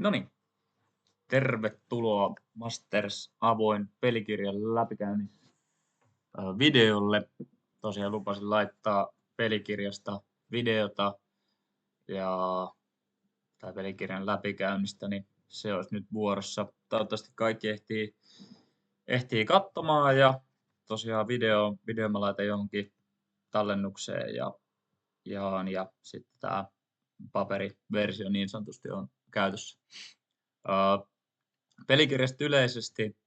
No niin, tervetuloa Masters avoin pelikirjan läpikäynnin videolle. Tosiaan lupasin laittaa pelikirjasta videota tai pelikirjan läpikäynnistä, niin se olisi nyt vuorossa. Toivottavasti kaikki ehtii katsomaan ja tosiaan video mä laitan johonkin tallennukseen ja sitten tämä paperiversio niin sanotusti on käytössä. Pelikirjasta yleisesti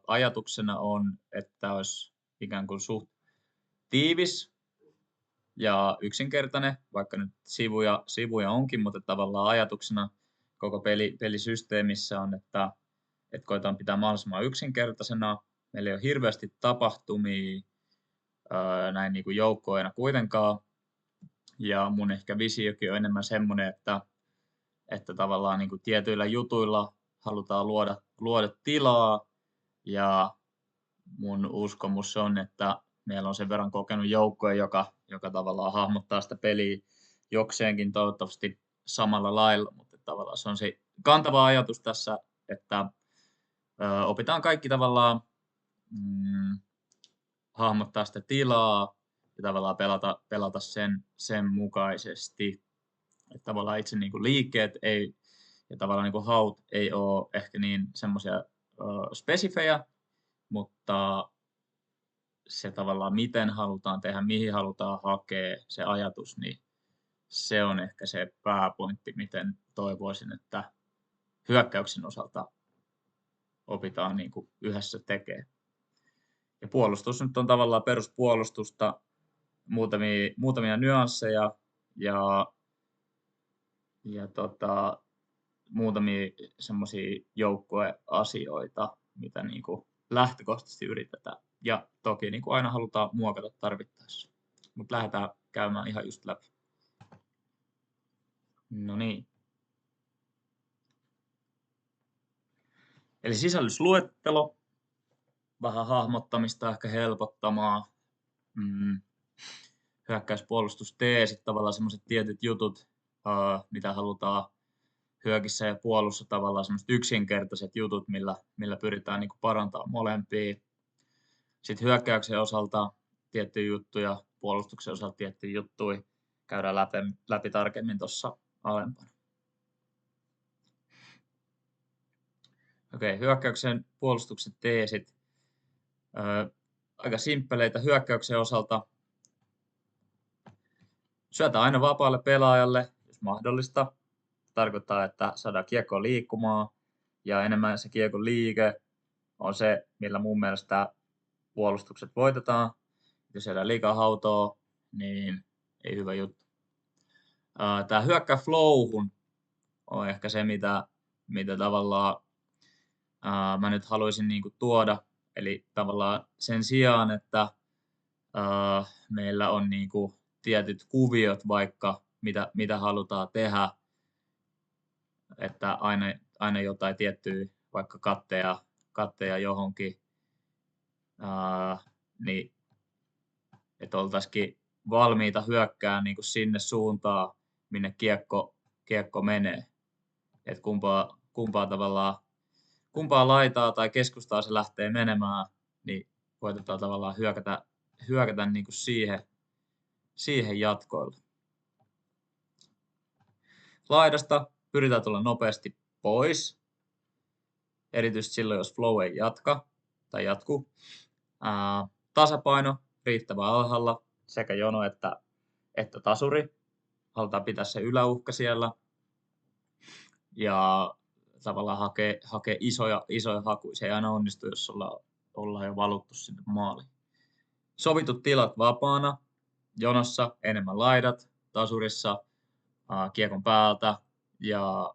ajatuksena on, että olisi ikään kuin suht tiivis ja yksinkertainen, vaikka nyt sivuja onkin, mutta tavallaan ajatuksena koko pelisysteemissä on, että koetaan pitää mahdollisimman yksinkertaisena. Meillä ei ole hirveästi tapahtumia näin niin kuin joukkoina kuitenkaan, ja mun ehkä visiokin on enemmän semmoinen, että tavallaan niin kuin tietyillä jutuilla halutaan luoda tilaa, ja mun uskomus on, että meillä on sen verran kokenut joukkue, joka tavallaan hahmottaa sitä peliä jokseenkin toivottavasti samalla lailla, mutta tavallaan se on se kantava ajatus tässä, että opitaan kaikki tavallaan hahmottaa sitä tilaa ja tavallaan pelata sen mukaisesti. Että tavallaan itse niin kuin liikkeet ja tavallaan niin kuin haut ei ole ehkä niin semmoisia spesifejä, mutta se tavallaan miten halutaan tehdä, mihin halutaan hakea se ajatus, niin se on ehkä se pääpointti, miten toivoisin, että hyökkäyksen osalta opitaan niin kuin yhdessä tekemään. Ja puolustus nyt on tavallaan peruspuolustusta, muutamia nyansseja ja muutamia semmoisia joukkueasioita, mitä niin kuin lähtökohtaisesti yritetään. Ja toki niin kuin aina halutaan muokata tarvittaessa. Mutta lähdetään käymään ihan just läpi. No niin. Eli sisällysluettelo. Vähän hahmottamista ehkä helpottamaan. Hyökkäyspuolustusteesit, tavallaan semmoiset tietyt jutut, mitä halutaan hyökissä ja puolussa, tavallaan semmoiset yksinkertaiset jutut, millä pyritään niin kuin parantamaan molempia. Sitten hyökkäyksen osalta tiettyjä juttuja, puolustuksen osalta tiettyjä juttuja käydään läpi tarkemmin tuossa alempana. Okei, hyökkäyksen puolustuksen teesit. Aika simppeleitä hyökkäyksen osalta. Syötä aina vapaalle pelaajalle, jos mahdollista. Tarkoittaa, että saadaan kiekko liikkumaan ja enemmän se kiekon liike on se, millä mun mielestä puolustukset voitetaan. Jos siellä liikaa hautoa, niin ei hyvä juttu. Tämä hyökkää flowhun on ehkä se, mitä tavallaan mä nyt haluaisin niinku tuoda. Eli tavallaan sen sijaan, että meillä on niinku tietyt kuviot vaikka, mitä halutaan tehdä, että aina jotain tiettyä vaikka katteja johonkin, niin että oltaisikin valmiita hyökkäämään niin kuin sinne suuntaan, minne kiekko menee. Että kumpaa laitaa tai keskustaa se lähtee menemään, niin koitetaan tavallaan hyökätä niin kuin siihen jatkoilla. Laidasta pyritään tulla nopeasti pois, erityisesti silloin, jos flow ei jatku. Tasapaino riittävän alhaalla, sekä jono että tasuri. Halutaan pitää se yläuhka siellä ja tavallaan hakea isoja hakuja. Se ei aina onnistu, jos ollaan jo valuttu sinne maaliin. Sovitut tilat vapaana, jonossa enemmän laidat, tasurissa kiekon päältä ja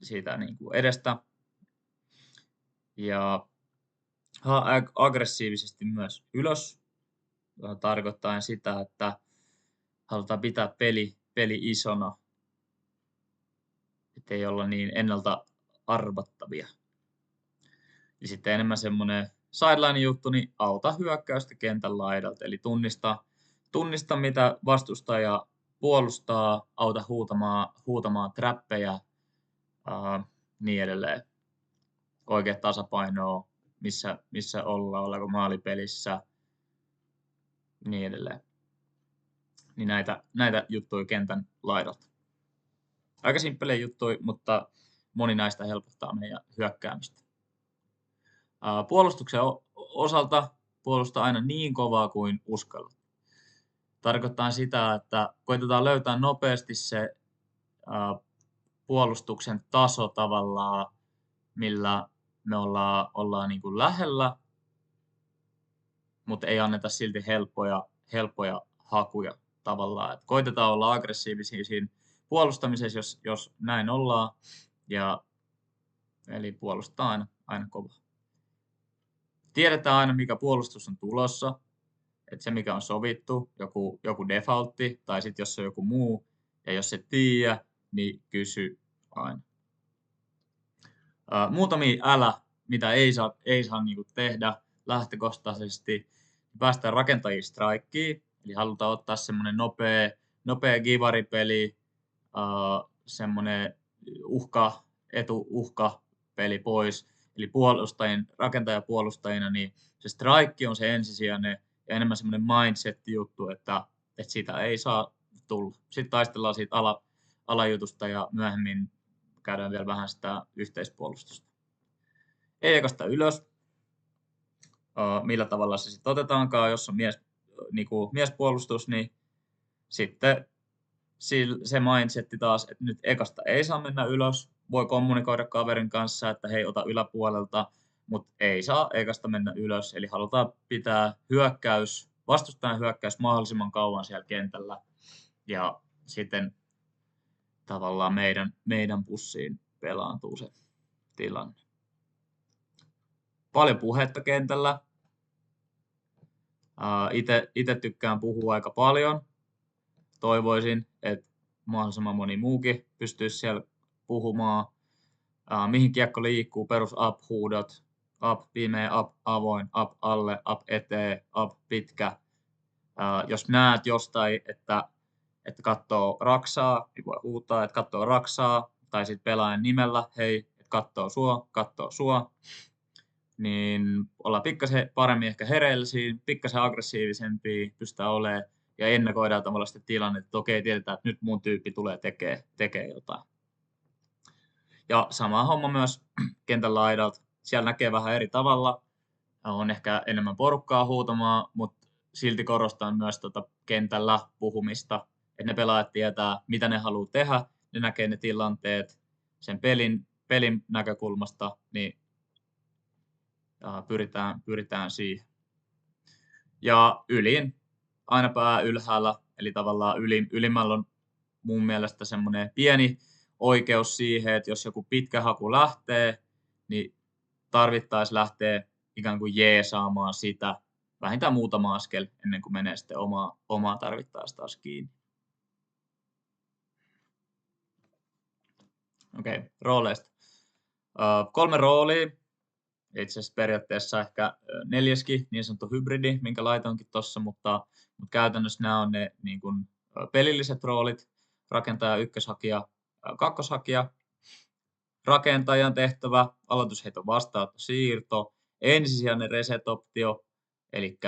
siitä niin kuin edestä. Ja aggressiivisesti myös ylös, tarkoittaen sitä, että halutaan pitää peli isona, ettei olla niin ennalta arvattavia. Ja sitten enemmän semmoinen sideline-juttu, niin auta hyökkäystä kentän laidalta, eli tunnista mitä vastustaja puolustaa, auta huutamaan trappeja niin edelleen. Oikea tasapainoa, missä ollaanko maalipelissä, niin edelleen. Niin näitä juttuja kentän laidalta. Aika simppelejä juttuja, mutta moni näistä helpottaa meidän hyökkäämistä. Puolustuksen osalta puolustaa aina niin kovaa kuin uskallat. Tarkoittaa sitä, että koitetaan löytää nopeasti se puolustuksen taso tavallaan, millä me ollaan niin kuin lähellä, mutta ei anneta silti helppoja hakuja tavallaan. Et koitetaan olla aggressiivisia siinä puolustamisessa, jos näin ollaan, eli puolustaa aina kovaa. Tiedetään aina, mikä puolustus on tulossa, että se mikä on sovittu, joku defaultti, tai sitten jos se on joku muu, ja jos et tiedä, niin kysy aina. Muutamia mitä ei saa niinku tehdä lähtökohtaisesti. Päästään rakentajia strikeen, eli halutaan ottaa semmoinen nopea givaripeli, semmoinen uhkapeli pois. Eli rakentajapuolustajina, niin se strike on se ensisijainen ja enemmän semmoinen mindset-juttu, että siitä ei saa tulla. Sitten taistellaan siitä alajutusta ja myöhemmin käydään vielä vähän sitä yhteispuolustusta. Ei ekasta ylös. Millä tavalla se sitten otetaankaan, jos on miespuolustus, niin sitten se mindsetti taas, että nyt ekasta ei saa mennä ylös. Voi kommunikoida kaverin kanssa, että hei, ota yläpuolelta, mutta ei saa ekasta mennä ylös. Eli halutaan pitää vastustajan hyökkäys mahdollisimman kauan siellä kentällä. Ja sitten tavallaan meidän pussiin pelaantuu se tilanne. Paljon puhetta kentällä. Itse tykkään puhua aika paljon. Toivoisin, että mahdollisimman moni muukin pystyisi siellä puhumaan. Mihin kiekko liikkuu, perus up-huudot, up, pimeä, up, avoin, up, alle, up, eteen, up, pitkä. Jos näet jostain, että katsoo raksaa, niin voi huutaa, että katsoo raksaa, tai sitten pelaajan nimellä, hei, että katsoo sua, niin ollaan pikkasen paremmin ehkä hereillisiä, pikkasen aggressiivisempia pystytään olemaan, ja ennakoidaan tavallaan sitä tilannetta, että okei, tiedetään, että nyt mun tyyppi tulee tekee jotain. Ja sama homma myös kentän laidalta. Siellä näkee vähän eri tavalla. On ehkä enemmän porukkaa huutamaan, mutta silti korostan myös kentällä puhumista. Että ne pelaajat tietää, mitä ne haluaa tehdä. Ne näkee ne tilanteet sen pelin näkökulmasta, niin pyritään siihen. Ja aina pää ylhäällä, eli tavallaan ylimmällä on mun mielestä semmoinen pieni oikeus siihen, että jos joku pitkä haku lähtee, niin tarvittaisiin lähteä ikään kuin jeesaamaan sitä vähintään muutama askel ennen kuin menee sitten omaa tarvittaisiin taas kiinni. Okei, rooleista. 3 roolia. Itse asiassa periaatteessa ehkä 4. niin sanottu hybridi, minkä laitoinkin tuossa, mutta käytännössä nämä on ne niin kuin pelilliset roolit, rakentaja, ykköshakija, kakkoshakija, rakentajan tehtävä, aloitusheiton vastaanotto, siirto, ensisijainen reset-optio, eli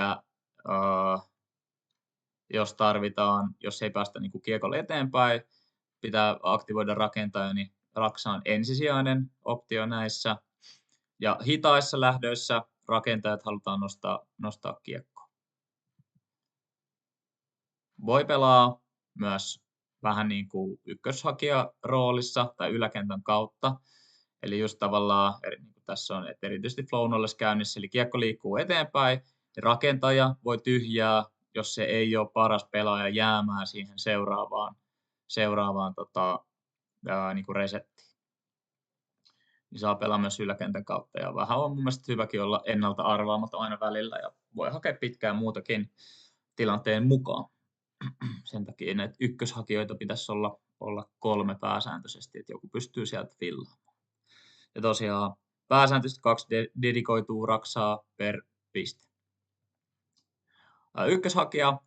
jos ei päästä niin kuin kiekolle eteenpäin, pitää aktivoida rakentaja, niin raksa on ensisijainen optio näissä. Ja hitaissa lähdöissä rakentajat halutaan nostaa kiekkoa. Voi pelaa myös vähän niin kuin ykköshakija roolissa tai yläkentän kautta. Eli just tavallaan, niin kuin tässä on, että erityisesti flow knowledge käynnissä, eli kiekko liikkuu eteenpäin, ja rakentaja voi tyhjää, jos se ei ole paras pelaaja jäämään siihen seuraavaan niin kuin resettiin. Niin saa pelaa myös yläkentän kautta, ja vähän on mun mielestä hyväkin olla ennalta arvaamaton aina välillä, ja voi hakea pitkään muutakin tilanteen mukaan. Sen takia näitä ykköshakijoita pitäisi olla 3 pääsääntöisesti, että joku pystyy sieltä fillaamaan. Ja tosiaan pääsääntöisesti 2 dedikoituu raksaa per piste. Ykköshakija,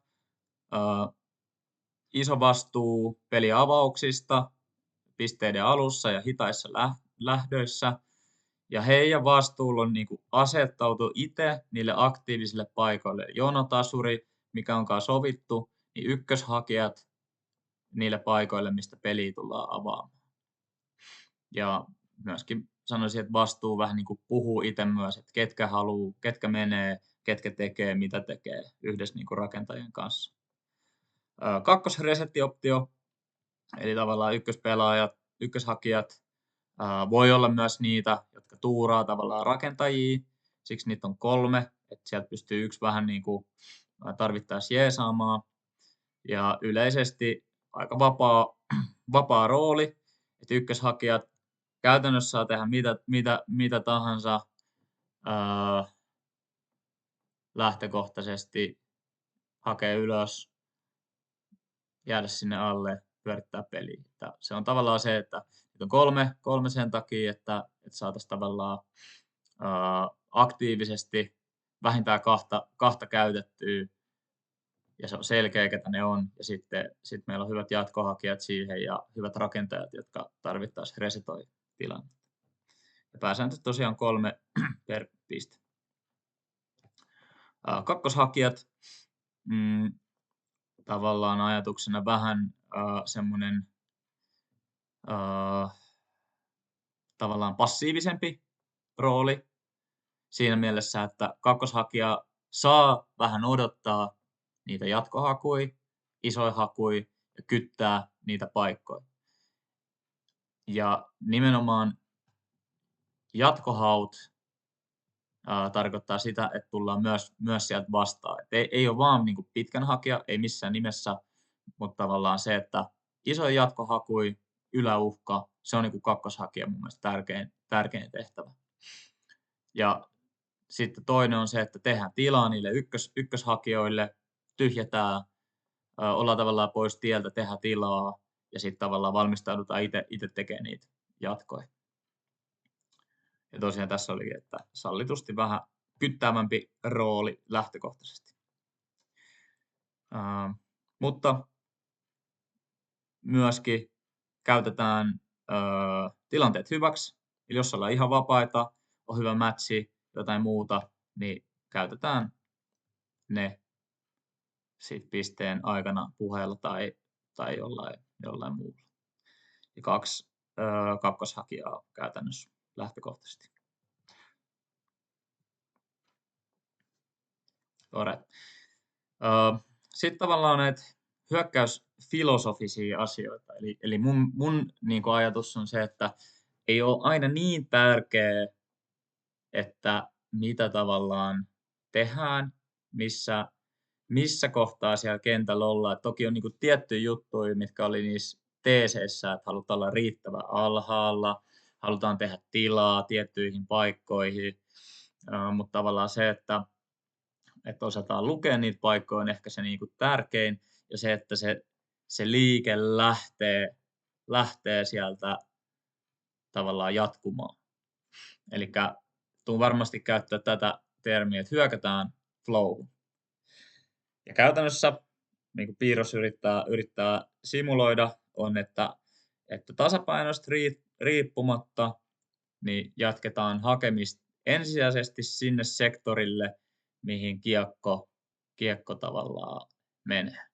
iso vastuu peliavauksista, pisteiden alussa ja hitaissa lähdöissä. Ja heidän vastuulla on niinku asettautua itse niille aktiivisille paikoille. Jonotasuri, mikä onkaan sovittu, niin ykköshakijat niille paikoille, mistä peliä tullaan avaamaan. Ja myöskin sanoisin, että vastuu vähän niin kuin puhuu itse myös, että ketkä haluaa, ketkä menee, ketkä tekee, mitä tekee yhdessä niin kuin rakentajien kanssa. Kakkosresettioptio, eli tavallaan ykköspelaajat, ykköshakijat, voi olla myös niitä, jotka tuuraa tavallaan rakentajia, siksi niitä on 3, että sieltä pystyy yksi vähän niin kuin tarvittaessa jeesaamaan. Ja yleisesti aika vapaa rooli, että ykköshakijat käytännössä saa tehdä mitä tahansa lähtökohtaisesti, hakea ylös, jäädä sinne alle, pyörittää peliä. Se on tavallaan se, että on 3 sen takia, että saataisiin tavallaan aktiivisesti vähintään kahta käytettyä, ja se on selkeä, ketä ne on, ja sitten meillä on hyvät jatkohakijat siihen ja hyvät rakentajat, jotka tarvittaisiin resetoi tilanne. Ja pääsääntöisesti tosiaan 3 per piste. Kakkoshakijat, tavallaan ajatuksena vähän semmoinen tavallaan passiivisempi rooli siinä mielessä, että kakkoshakija saa vähän odottaa niitä jatkohakuja, isoja hakuja ja kyttää niitä paikkoja. Ja nimenomaan jatkohaut tarkoittaa sitä, että tullaan myös sieltä vastaan. Et ei ole vaan niin kuin pitkän hakija, ei missään nimessä, mutta tavallaan se, että isoja jatkohakuja, yläuhka, se on niin kuin kakkoshakija mun mielestä tärkein tehtävä. Ja sitten toinen on se, että tehdään tilaa niille ykköshakijoille, tyhjätään, ollaan tavallaan pois tieltä, tehdään tilaa ja sitten tavallaan valmistaudutaan itse tekemään niitä jatkoja. Ja tosiaan tässä oli, että sallitusti vähän kyttäävämpi rooli lähtökohtaisesti. Mutta myöskin käytetään tilanteet hyväksi. Eli jos ollaan ihan vapaita, on hyvä matchi, jotain muuta, niin käytetään ne sit pisteen aikana puheella tai jollain muulla. Ja 2 kakkoshakijaa käytännössä lähtökohtaisesti. Sitten tavallaan näitä hyökkäysfilosofisia asioita. Eli mun niin kuin ajatus on se, että ei ole aina niin tärkeä, että mitä tavallaan tehdään, missä kohtaa siellä kentällä ollaan. Et toki on niin kuin tiettyjä juttuja, mitkä oli niissä teeseissä, että halutaan olla riittävän alhaalla, halutaan tehdä tilaa tiettyihin paikkoihin, mutta tavallaan se, että osataan lukea niitä paikkoja on ehkä se niin kuin tärkein, ja se, että se liike lähtee sieltä tavallaan jatkumaan. Eli tuun varmasti käyttää tätä termiä, että hyökätään flowhun. Ja käytännössä, niin kuin piirros yrittää simuloida, on, että tasapainosta riippumatta niin jatketaan hakemista ensisijaisesti sinne sektorille, mihin kiekko tavallaan menee.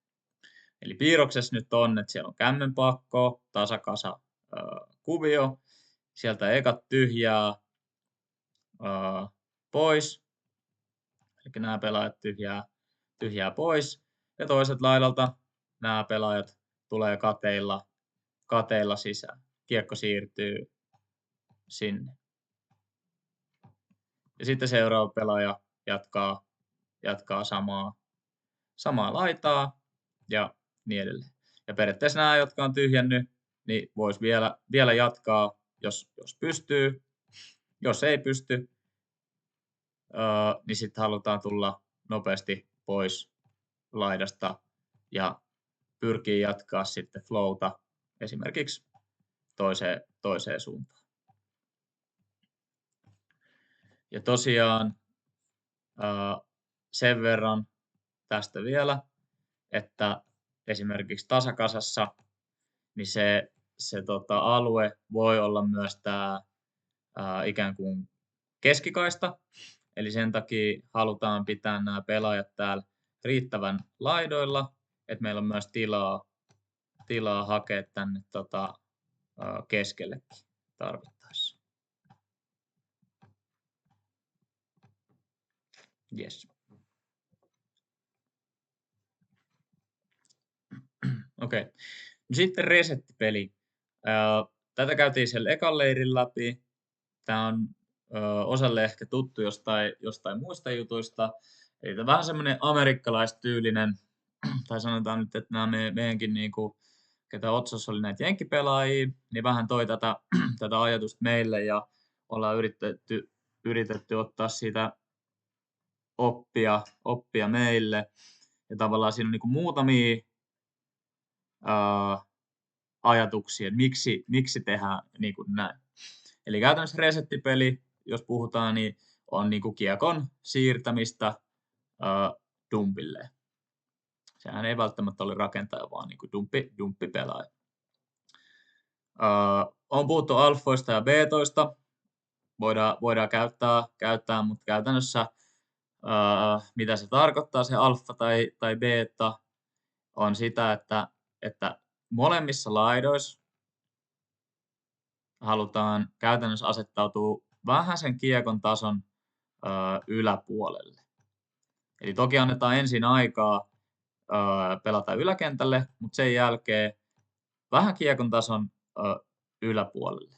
Eli piirroksessa nyt on, että siellä on kämmenpakko, tasakasa kuvio, sieltä ekat tyhjää pois, eli nämä pelaajat tyhjää pois, ja toiset laidalta nämä pelaajat tulee kateilla sisään. Kiekko siirtyy sinne. Ja sitten seuraava pelaaja jatkaa samaa laitaa ja niin edelleen. Ja periaatteessa nämä, jotka on tyhjännyt, niin voisi vielä jatkaa, jos pystyy. Jos ei pysty, niin sitten halutaan tulla nopeasti pois laidasta ja pyrkii jatkaa sitten flowta esimerkiksi toiseen suuntaan. Ja tosiaan sen verran tästä vielä, että esimerkiksi tasakasassa niin se se alue voi olla myös tämä ikään kuin keskikaista. Eli sen takia halutaan pitää nämä pelaajat täällä riittävän laidoilla, että meillä on myös tilaa hakea tänne keskellekin tarvittaessa. Yes. Okei. Okay. Sitten resettipeli. Tätä käytiin siellä ekan leirin läpi. Tämä on osalle ehkä tuttu jostain muista jutuista. Eli tämä on vähän semmoinen amerikkalaistyylinen, tai sanotaan nyt, että nämä meidänkin, niinku, ketä Otsossa oli näitä jenkkipelaajia, niin vähän toi tätä ajatusta meille ja ollaan yritetty ottaa siitä oppia meille. Ja tavallaan siinä on niinku muutamia ajatuksia, että miksi tehdään niin kuin näin. Eli käytännössä resettipeli, jos puhutaan, niin on niin kuin kiekon siirtämistä dumpille. Sehän ei välttämättä ole rakentaja, vaan niin kuin dumppipelaaja. On puhuttu alfoista ja beetoista. Voidaan käyttää, mutta käytännössä mitä se tarkoittaa, se alfa tai beeta, on sitä, että molemmissa laidoissa halutaan käytännössä asettautua vähän sen kiekon tason yläpuolelle. Eli toki annetaan ensin aikaa pelata yläkentälle, mutta sen jälkeen vähän kiekon tason yläpuolelle.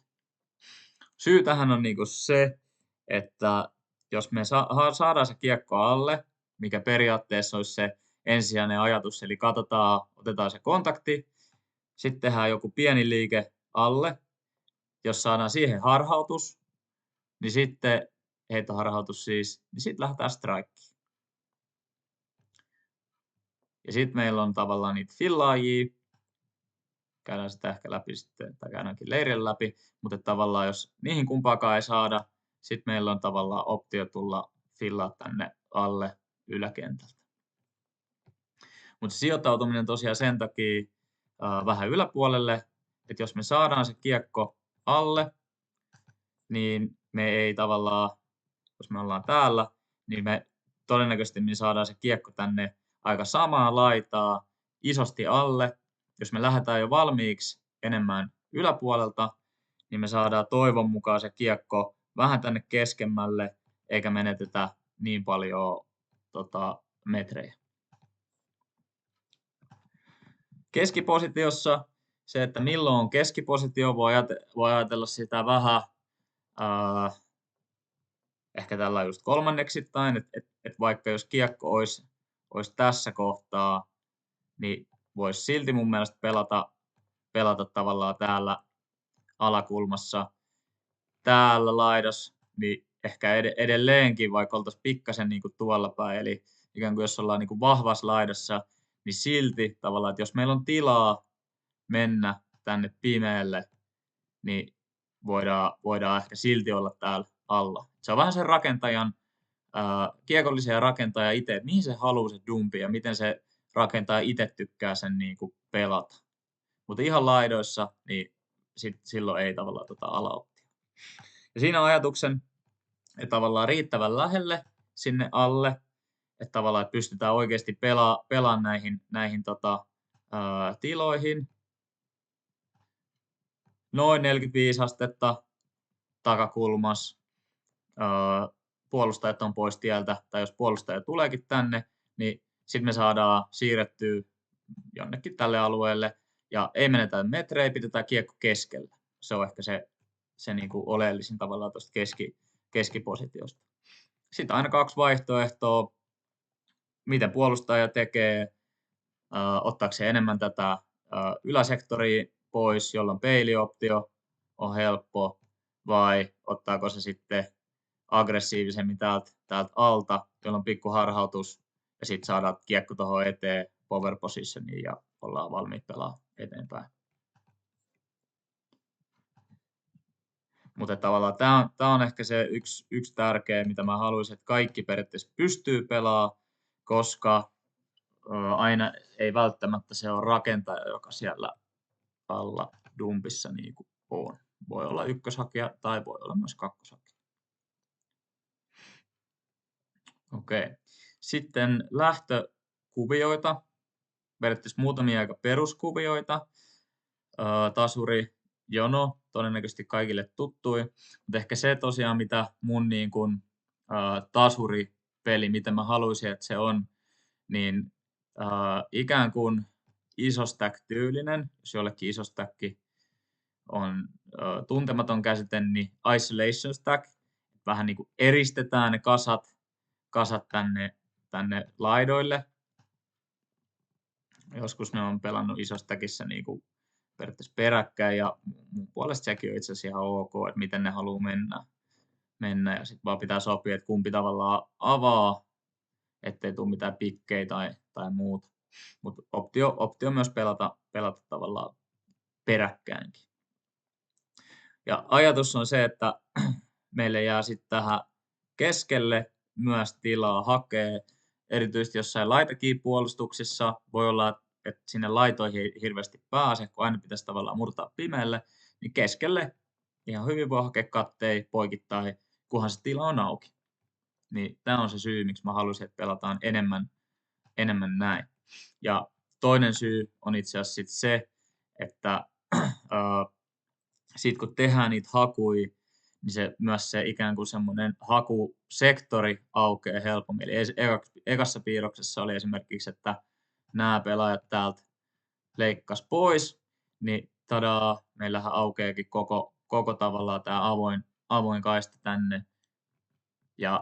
Syy tähän on niinku se, että jos me saadaan se kiekko alle, mikä periaatteessa olisi se ensisijainen ajatus, eli otetaan se kontakti, sitten tehdään joku pieni liike alle, jos saadaan siihen harhautus, niin sitten heittoharhautus siis, niin sitten lähdetään strikeen. Ja sitten meillä on tavallaan niitä fillaajia, käydään sitä ehkä läpi sitten, tai käydäänkin leirin läpi, mutta tavallaan jos niihin kumpaakaan ei saada, sitten meillä on tavallaan optio tulla fillaa tänne alle yläkentältä. Mutta se sijoittautuminen tosiaan sen takia vähän yläpuolelle, että jos me saadaan se kiekko alle, niin me ei tavallaan, jos me ollaan täällä, niin me todennäköisesti me saadaan se kiekko tänne aika samaa laitaa isosti alle. Jos me lähdetään jo valmiiksi enemmän yläpuolelta, niin me saadaan toivon mukaan se kiekko vähän tänne keskemmälle, eikä menetetä niin paljon metrejä. Keskipositiossa se, että milloin on keskipositio, voi ajatella sitä vähän ehkä tällä just kolmanneksittain, että vaikka jos kiekko olisi tässä kohtaa, niin voisi silti mun mielestä pelata tavallaan täällä alakulmassa. Täällä laidassa, niin ehkä edelleenkin, vaikka oltaisiin pikkasen niin kuin tuolla päin, eli ikään kuin jos ollaan niin kuin vahvassa laidassa, niin silti tavallaan, että jos meillä on tilaa mennä tänne pimeälle, niin voidaan ehkä silti olla täällä alla. Se on vähän sen rakentajan, kiekollisen ja rakentaja itse, että mihin se haluaa se dumpi ja miten se rakentaja itse tykkää sen niin kuin pelata. Mutta ihan laidoissa, niin silloin ei tavallaan alaoptia. Ja siinä ajatuksen, että tavallaan riittävän lähelle sinne alle, että tavallaan että pystytään oikeasti pelaamaan näihin tiloihin. Noin 45 astetta takakulmas. Puolustajat on pois tieltä, tai jos puolustaja tuleekin tänne, niin sitten me saadaan siirrettyä jonnekin tälle alueelle, ja ei menetä metrejä, pidetään kiekko keskellä. Se on ehkä se niin kuin oleellisin tavallaan tuosta keskipositiosta. Sitten aina 2 vaihtoehtoa, miten puolustaja tekee, ottaako se enemmän tätä yläsektoria pois, jolloin peilioptio on helppo, vai ottaako se sitten aggressiivisemmin täältä alta, jolloin pikku harhautus, ja sitten saadaan kiekko tuohon eteen power positioniin ja ollaan valmiit pelaamaan eteenpäin. Mutta tavallaan tämä on ehkä se yksi tärkeä, mitä mä haluaisin, että kaikki periaatteessa pystyy pelaamaan, koska aina ei välttämättä se ole rakentaja, joka siellä alla dumpissa niin kuin on. Voi olla ykköshakija tai voi olla myös kakkoshakija. Okei. Sitten lähtökuvioita. Periaatteessa muutamia aika peruskuvioita. Tasuri, jono, todennäköisesti kaikille tuttui. Mutta ehkä se tosiaan, mitä mun niin kuin, tasuripeli, mitä mä haluaisin, että se on, niin ikään kuin isostack-tyylinen, jos jollekin isostäkki on tuntematon käsite, niin isolation stack, vähän niin kuin eristetään ne kasat tänne laidoille. Joskus ne on pelannut isostäkissä niin kuin periaatteessa peräkkäin, ja mun puolesta sekin on itse asiassa ihan ok, että miten ne haluaa mennä ja sitten vaan pitää sopia, että kumpi tavallaan avaa, ettei tule mitään pikkejä tai muuta. Mutta optio myös pelata tavallaan peräkkäinkin. Ja ajatus on se, että meille jää sitten tähän keskelle myös tilaa hakea, erityisesti jossain laitakiipuolustuksissa. Voi olla, että sinne laitoihin ei hirveästi pääse, kun aina pitäisi tavallaan murtaa pimeälle, niin keskelle ihan hyvin voi hakea katteja poikittain, kunhan se tila on auki. Niin tämä on se syy, miksi mä haluaisin, että pelataan enemmän näin. Ja toinen syy on itse asiassa sit se, että sitten kun tehdään niitä hakuja, niin myös se ikään kuin semmoinen hakusektori aukeaa helpommin. Eli ekassa piirroksessa oli esimerkiksi, että nämä pelaajat täältä leikkas pois, niin tadaa, meillähän aukeakin koko tavallaan tämä avoin kaista tänne. Ja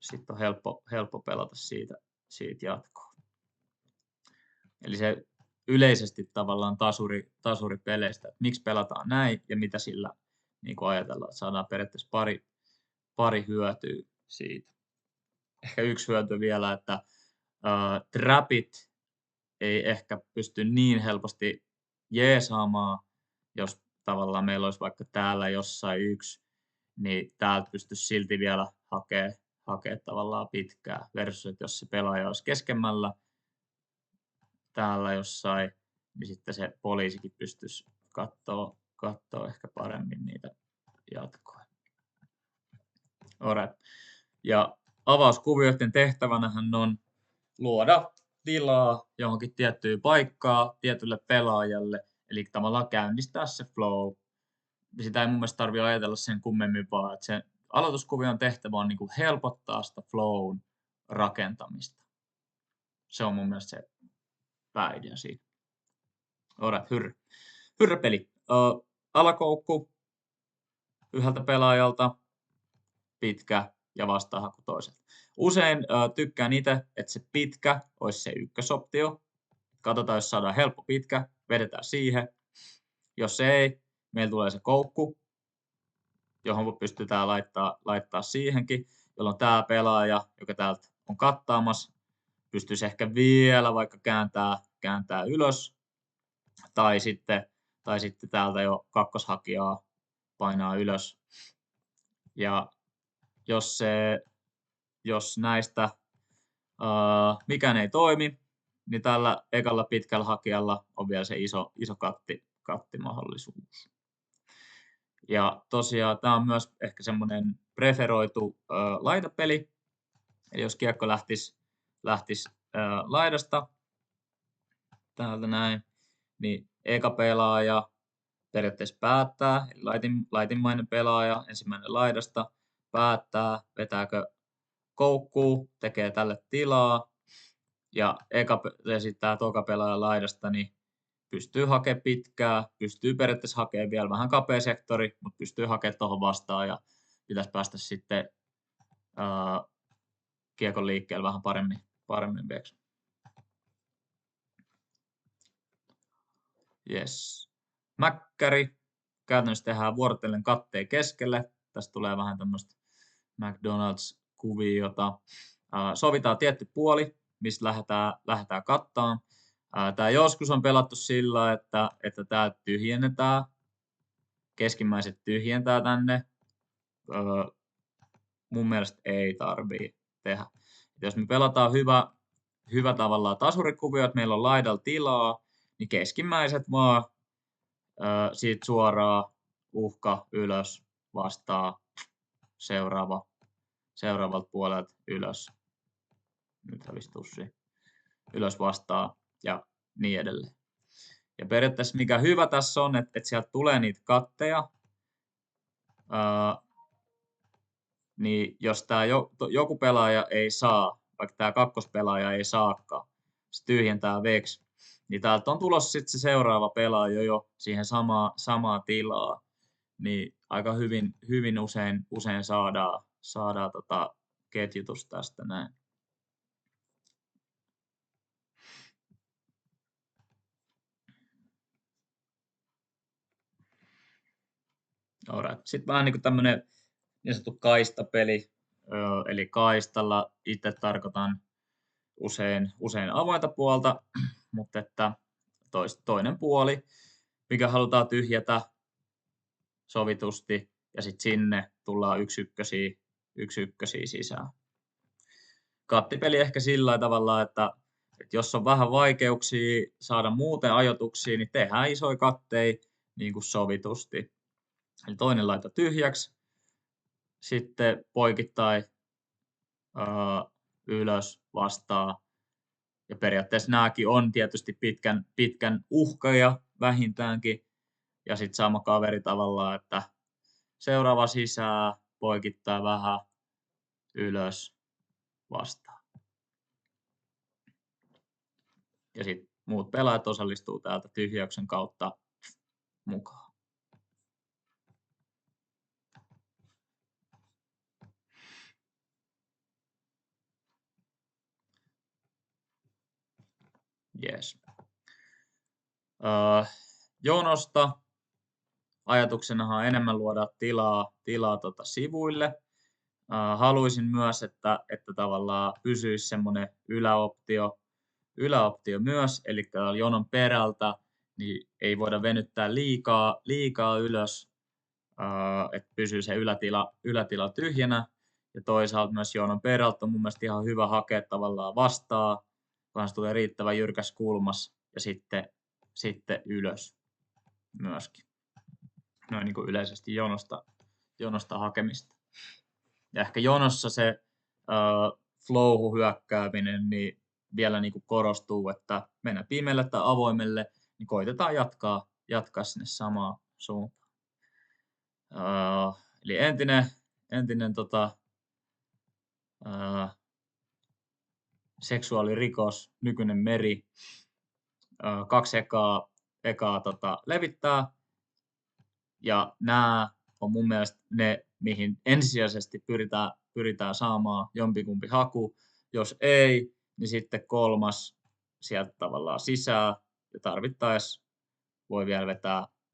sitten on helppo pelata siitä jatkoa. Eli se yleisesti tavallaan tasuripeleistä, että miksi pelataan näin ja mitä sillä niin kuin ajatellaan, että saadaan periaatteessa pari hyötyä siitä. Ehkä yksi hyöty vielä, että trapit ei ehkä pysty niin helposti jeesaamaan, jos tavallaan meillä olisi vaikka täällä jossain yksi, niin täältä pystyisi silti vielä hakea tavallaan pitkää, versus että jos se pelaaja olisi keskemmällä täällä jossain, niin sitten se poliisikin pystyisi katsoa ehkä paremmin niitä jatkoja. Alright. Ja avauskuvioiden tehtävänähän on luoda tilaa johonkin tiettyyn paikkaan tietylle pelaajalle, eli tavallaan käynnistää se flow. Sitä ei mun mielestä tarvitse ajatella sen kummemmin, vaan että se aloituskuvion tehtävä on niin kuin helpottaa sitä flown rakentamista. Se on mun mielestä se pääidea siinä. Alright, hyrräpeli. Alakoukku yhdeltä pelaajalta, pitkä ja vastahaku toiselta. Usein tykkään itse, että se pitkä olisi se ykkösoptio. Katsotaan, jos saadaan helppo pitkä, vedetään siihen. Jos ei, meillä tulee se koukku, johon pystytään laittaa siihenkin, jolloin tämä pelaaja, joka täältä on kattaamassa, pystyisi ehkä vielä vaikka kääntää ylös, tai sitten täältä jo kakkoshakijaa painaa ylös. Ja jos näistä mikään ei toimi, niin tällä ekalla pitkällä hakijalla on vielä se iso kattimahdollisuus. Ja tosiaan tämä on myös ehkä semmoinen preferoitu laitapeli. Eli jos kiekko lähtisi laidasta täältä näin, niin eka pelaaja periaatteessa päättää, eli laitimmainen pelaaja, ensimmäinen laidasta, päättää, vetääkö koukkuu, tekee tälle tilaa, ja sitten tämä toka pelaaja laidasta, niin pystyy hakemaan pitkää, pystyy periaatteessa hakemaan vielä vähän kapea sektori, mutta pystyy hakemaan tuohon vastaan, ja pitäisi päästä sitten kiekon liikkeelle vähän paremmin veksi. Yes. Mäkkäri. Käytännössä tehdään vuorotellen katteen keskelle. Tästä tulee vähän tämmöistä McDonald's-kuviota. Sovitaan tietty puoli, mistä lähdetään kattaan. Tämä joskus on pelattu sillä, että tämä tyhjennetään. Keskimmäiset tyhjentää tänne. Mun mielestä ei tarvii tehdä. Jos me pelataan hyvä tavallaan tasurikuvio, että meillä on laidalla tilaa, niin keskimmäiset vaan siitä suoraan uhka ylös vastaa seuraavalta puolelta ylös. Nyt hävisi tussi. Ylös vastaa ja niin edelleen. Ja periaatteessa mikä hyvä tässä on, että sieltä tulee niitä katteja, niin jos tämä joku pelaaja ei saa, vaikka tämä kakkospelaaja ei saakaan, se tyhjentää veksi, niin täältä on tulossa sitten se seuraava pelaaja jo siihen samaa tilaa, niin aika hyvin usein saadaan ketjutus tästä näin. Alright. Sitten vähän niin kuin tämmöinen niin sanottu kaistapeli, eli kaistalla itse tarkoitan usein avointa puolta, mutta että toinen puoli, mikä halutaan tyhjätä sovitusti, ja sitten sinne tullaan yksi ykkösiä sisään. Kattipeli ehkä sillä tavalla, että jos on vähän vaikeuksia saada muuten ajotuksia, niin tehdään isoja katteja niin kuin sovitusti. Eli toinen laita tyhjäksi, sitten poikittain ylös vastaa. Ja periaatteessa nämäkin on tietysti pitkän uhkaja vähintäänkin. Ja sitten sama kaveri tavallaan, että seuraava sisään, poikittaa vähän, ylös, vastaan. Ja sitten muut pelaajat osallistuu täältä tyhjäyksen kautta mukaan. Yes. Jonosta ajatuksenahan enemmän luoda tilaa sivuille. Haluaisin myös, että tavallaan pysyisi semmoinen yläoptio myös, eli jonon perältä niin ei voida venyttää liikaa ylös, että pysyy se ylätila tyhjänä. Ja toisaalta myös jonon perältä on mun mielestä ihan hyvä hakea tavallaan vastaan, kunhan se tulee riittävän jyrkäs kulmas ja sitten ylös myöskin. Noin niin kuin yleisesti jonosta hakemista. Ja ehkä jonossa se flowhu hyökkääminen niin vielä niin kuin korostuu, että mennään pimeälle tai avoimelle, niin koitetaan jatkaa sinne samaan suuntaan. Eli entinen seksuaalirikos, nykyinen meri, 2 ekaa levittää, ja nämä on mun mielestä ne, mihin ensisijaisesti pyritään saamaan jompikumpi haku. Jos ei, niin sitten 3 sieltä tavallaan sisään, ja tarvittaessa voi vielä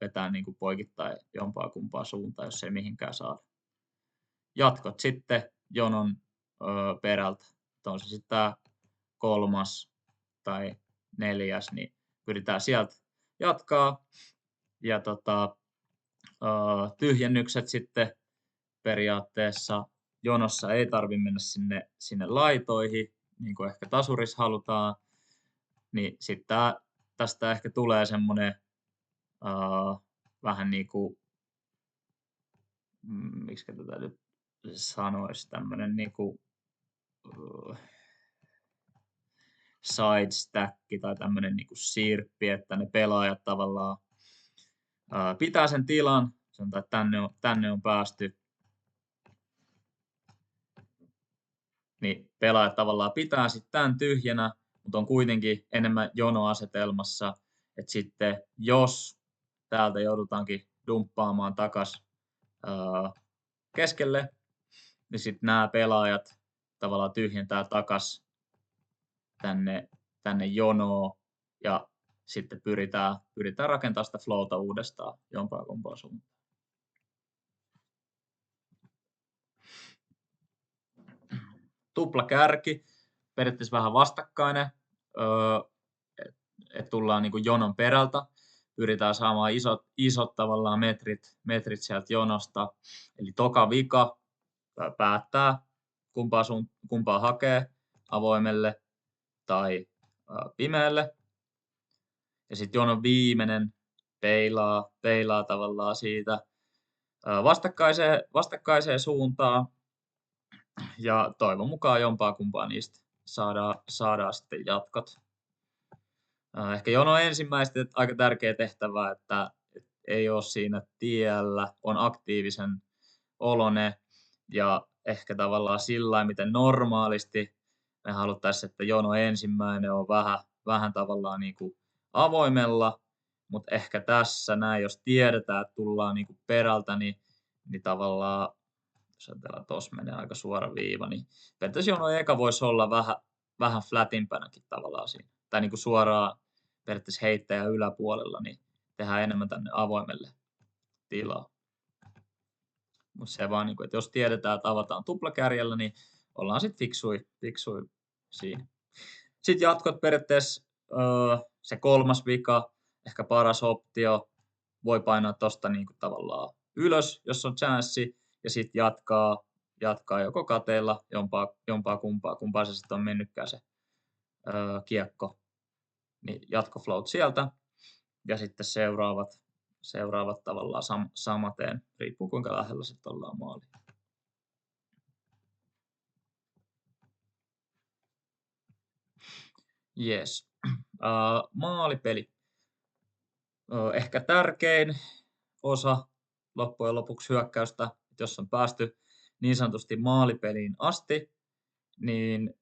vetää niin kuin poikittain jompaa kumpaa suuntaan, jos ei mihinkään saada. Jatkot sitten jonon perältä. On se sitten tämä 3 tai 4, niin pyritään sieltä jatkaa. Ja tyhjennykset sitten periaatteessa jonossa ei tarvitse mennä sinne laitoihin, niin kuin ehkä tasurissa halutaan, niin sitten tästä ehkä tulee semmoinen vähän niin kuin, miksi tätä nyt sanoisi, tämmöinen niin kuin sidestack tai tämmöinen niin kuin sirppi, että ne pelaajat tavallaan pitää sen tilan, sanotaan, että tänne on päästy, niin pelaajat tavallaan pitää sitten tämän tyhjänä, mutta on kuitenkin enemmän jonoasetelmassa, että sitten jos täältä joudutaankin dumppaamaan takas keskelle, niin sitten nämä pelaajat tavallaan tyhjentää takas tänne jonoon ja sitten pyritään rakentamaan sitä flowta uudestaan jompaa kumpaa suuntaan. Tupla kärki, periaatteessa vähän vastakkainen, että tullaan niin kuin jonon perältä, pyritään saamaan isot tavallaan metrit sieltä jonosta, eli toka vika päättää kumpaa hakee, avoimelle tai pimeälle, Ja sitten jonon viimeinen peilaa tavallaan siitä vastakkaiseen suuntaan. Ja toivon mukaan jompaa kumpaa niistä saadaan sitten jatkot. Ehkä jono ensimmäistä aika tärkeä tehtävä, että ei ole siinä tiellä, on aktiivisen olone ja ehkä tavallaan sillä miten normaalisti me haluttaisiin, että jono ensimmäinen on vähän tavallaan niin kuin avoimella, mutta ehkä tässä näin, jos tiedetään, että tullaan niin kuin perältä, niin tavallaan, jos ajatellaan, tuossa menee aika suora viiva, niin periaatteessa jono eka voisi olla vähän flatimpänäkin tavallaan siinä, tai niin kuin suoraan periaatteessa heittäjä yläpuolella, niin tehdään enemmän tänne avoimelle tilaa. Mutta se vaan, että jos tiedetään, että avataan tuplakärjellä, niin ollaan sitten fiksui siinä. Sitten jatkot periaatteessa se kolmas vika, ehkä paras optio, voi painaa tuosta niinku tavallaan ylös, jos on chanssi, ja sitten jatkaa joko kateella jompaa kumpaa se sitten on mennytkään se kiekko, niin jatkofloat sieltä, ja sitten seuraavat tavallaan samaten, riippuu kuinka lähellä sitten ollaan maaliin. Yes. Maalipeli. Ehkä tärkein osa loppujen lopuksi hyökkäystä, jos on päästy niin sanotusti maalipeliin asti, niin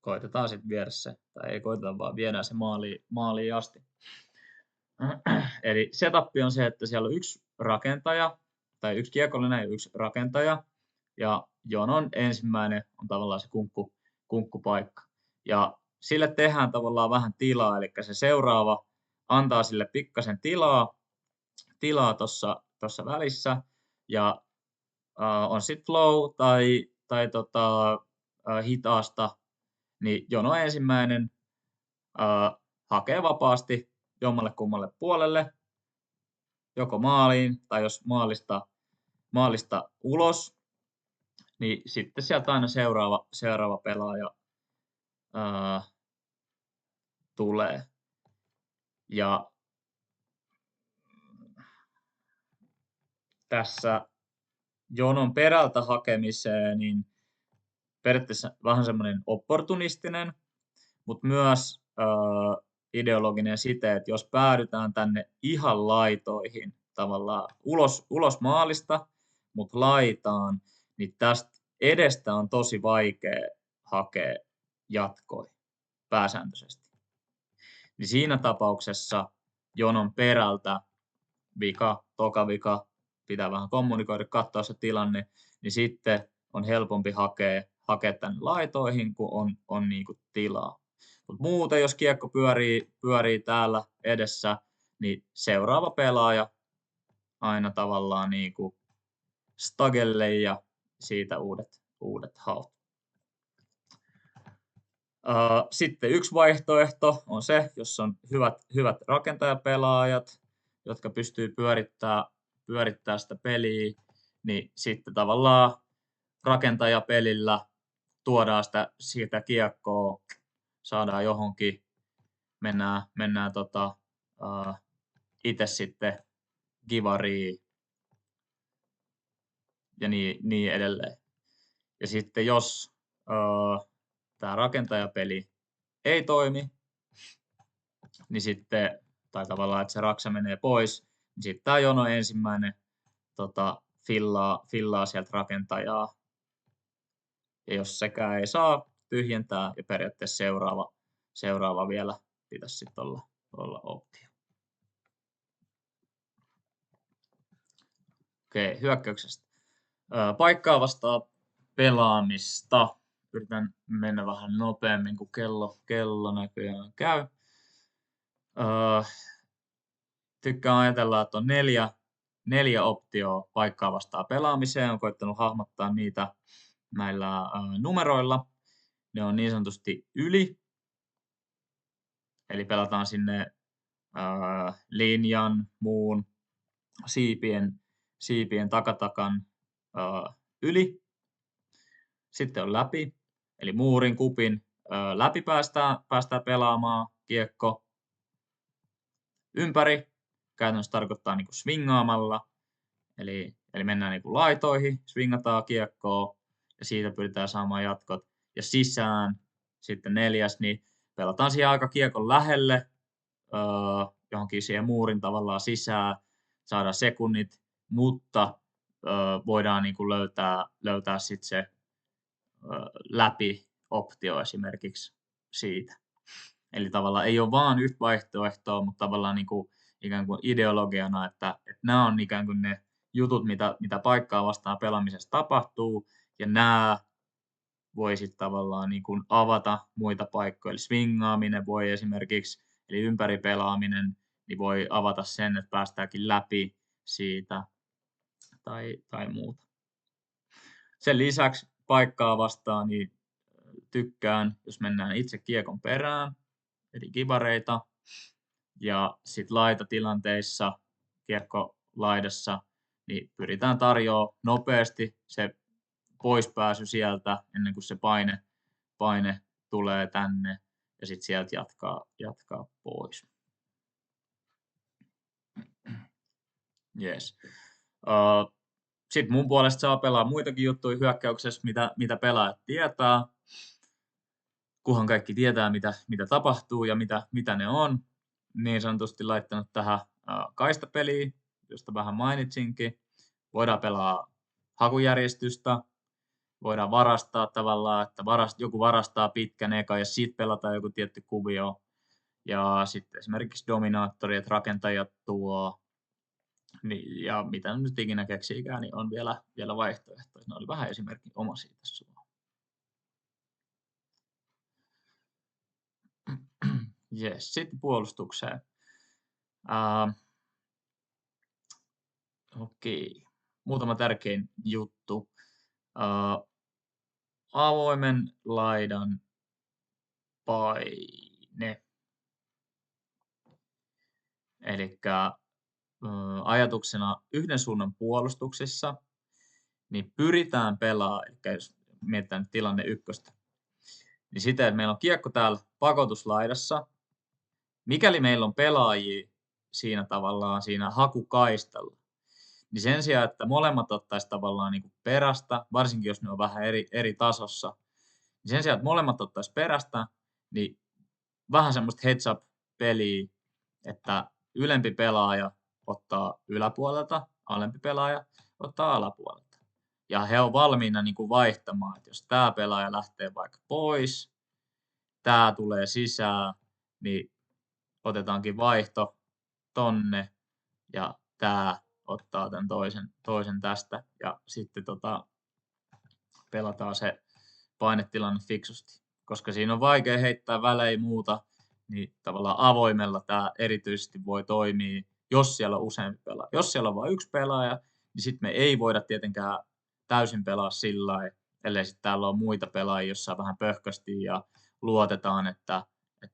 koitetaan sitten viedä se, tai ei koiteta, vaan viedään se maaliin asti. Eli setup on se, että siellä on yksi rakentaja, tai yksi kiekollinen ja yksi rakentaja, ja jonon ensimmäinen on tavallaan se kunkkupaikka. Ja sille tehdään tavallaan vähän tilaa, eli se seuraava antaa sille pikkasen tilaa tuossa välissä, ja on sitten flow tai hitaasta, niin jono ensimmäinen hakee vapaasti jommalle kummalle puolelle, joko maaliin tai jos maalista ulos, niin sitten sieltä aina seuraava pelaaja tulee. Ja tässä jonon perältä hakemiseen, niin periaatteessa vähän semmoinen opportunistinen, mutta myös ideologinen site, että jos päädytään tänne ihan laitoihin, tavallaan ulos maalista, mutta laitaan, niin tästä edestä on tosi vaikea hakea jatkoja pääsääntöisesti. Niin siinä tapauksessa jonon perältä toka vika, pitää vähän kommunikoida, katsoa se tilanne, niin sitten on helpompi hakea tänne laitoihin, kun on niinku tilaa. Mut muuten, jos kiekko pyörii täällä edessä, niin seuraava pelaaja aina tavallaan niinku stagelle ja siitä uudet haut. Sitten yksi vaihtoehto on se, jos on hyvät rakentajapelaajat, jotka pystyy pyörittämään sitä peliä, niin sitten tavallaan rakentajapelillä tuodaan siitä kiekkoa, saadaan johonkin, mennään itse sitten givariin ja niin edelleen. Ja sitten jos tämä rakentajapeli ei toimi, niin sitten, tai tavallaan, että se raksa menee pois, niin sitten tämä jono ensimmäinen fillaa sieltä rakentajaa. Ja jos sekään ei saa tyhjentää, ja periaatteessa seuraava vielä pitäisi sitten olla optio. Okei, hyökkäyksestä. Paikkaa vastaan pelaamista. Yritän mennä vähän nopeammin, kun kello näköjään käy. Tykkään ajatella, että on neljä optioa paikkaa vastaan pelaamiseen. Olen koittanut hahmottaa niitä näillä numeroilla. Ne on niin sanotusti yli. Eli pelataan sinne linjan, muun, siipien takatakan yli. Sitten on läpi, eli muurin, kupin läpi päästään pelaamaan. kiekko ympäri. Käytännössä tarkoittaa niin kuin swingaamalla. Eli mennään niin kuin laitoihin, swingataan kiekkoa ja siitä pyritään saamaan jatkot. Ja sisään sitten 4, niin pelataan siihen aika kiekon lähelle, johonkin siihen muurin tavallaan sisään, saadaan sekunnit, mutta voidaan niin kuin löytää sitten se läpi-optio esimerkiksi siitä. Eli tavallaan ei ole vaan yhtä vaihtoehtoa, mutta tavallaan niin kuin ikään kuin ideologiana, että nämä on ikään kuin ne jutut, mitä paikkaa vastaan pelaamisessa tapahtuu, ja nämä voi sitten tavallaan niin kuin avata muita paikkoja. Eli swingaaminen voi esimerkiksi, eli ympäripelaaminen, niin voi avata sen, että päästäänkin läpi siitä tai muuta. Sen lisäksi paikkaa vastaan niin tykkään, jos mennään itse kiekon perään, eli kibareita, ja sitten laitatilanteissa, kiekko laidassa, niin pyritään tarjoamaan nopeasti se poispääsy sieltä, ennen kuin se paine tulee tänne, ja sitten sieltä jatkaa pois. Yes. Sitten mun puolesta saa pelaa muitakin juttuja hyökkäyksessä, mitä pelaajat tietää, kunhan kaikki tietää, mitä tapahtuu ja mitä ne on. Niin sanotusti laittanut tähän kaistapeliin, josta vähän mainitsinkin. Voidaan pelaa hakujärjestystä, voidaan varastaa tavallaan, että joku varastaa pitkän eka ja sitten pelataan joku tietty kuvio. Ja sitten esimerkiksi dominaattori, että rakentajat tuo, niin, ja mitä nyt ikinä keksiikään, niin on vielä vaihtoehtoja. Ne oli vähän esimerkki oma siitä sulla. Yes, sitten puolustukseen. Okei. Muutama tärkein juttu. Avoimen laidan paine. Elikkä ajatuksena yhden suunnan puolustuksessa, niin pyritään pelaamaan, eli jos mietitään tilanne 1, niin sitä, että meillä on kiekko täällä pakotuslaidassa. Mikäli meillä on pelaajia siinä tavallaan siinä hakukaistalla, niin sen sijaan, että molemmat ottaisi tavallaan niin kuin perästä, varsinkin jos ne on vähän eri tasossa, niin sen sijaan, että molemmat ottaisi perästä, niin vähän semmoista heads up -peliä, että ylempi pelaaja ottaa yläpuolelta, alempi pelaaja ottaa alapuolelta. Ja he on valmiina niin kuin vaihtamaan, että jos tämä pelaaja lähtee vaikka pois, tämä tulee sisään, niin otetaankin vaihto tonne ja tämä ottaa tämän toisen tästä ja sitten pelataan se painetilanne fiksusti. Koska siinä on vaikea heittää välein muuta, niin tavallaan avoimella tämä erityisesti voi toimia, jos siellä on useampi pelaaja. Jos siellä on vain yksi pelaaja, niin sitten me ei voida tietenkään täysin pelaa sillä lailla, ellei sitten täällä on muita pelaajia, jossa vähän pöhkösti ja luotetaan, että